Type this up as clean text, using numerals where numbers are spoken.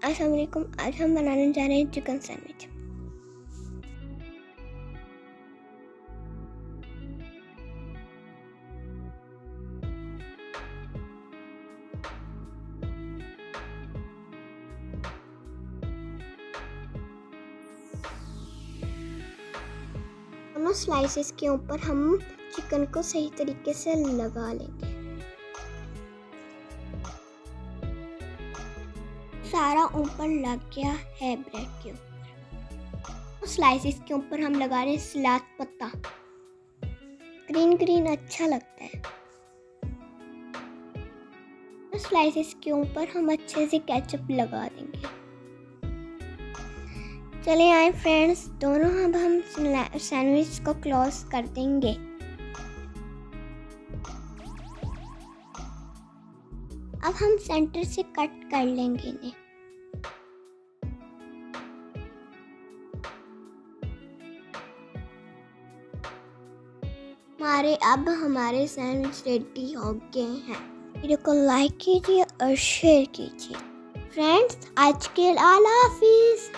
अस्सलाम वालेकुम। आज हम बनाने जा रहे हैं चिकन सैंडविच। दोनों स्लाइसेस के ऊपर हम चिकन को सही तरीके से लगा लेंगे। सारा ऊपर लग गया है ब्रेड के ऊपर। स्लाइसेस के ऊपर हम लगा रहे हैं सलाद पत्ता। ग्रीन ग्रीन अच्छा लगता है। स्लाइसेस के ऊपर हम अच्छे से केचप लगा देंगे। चले आए फ्रेंड्स, दोनों अब हम सैंडविच को क्लोज कर देंगे। अब हम सेंटर से कट कर लेंगे इन्हें। हमारे सैंडविच रेडी हो गए हैं। वीडियो को लाइक कीजिए और शेयर कीजिए। फ्रेंड्स, आज के लिए अल्लाह हाफिज़।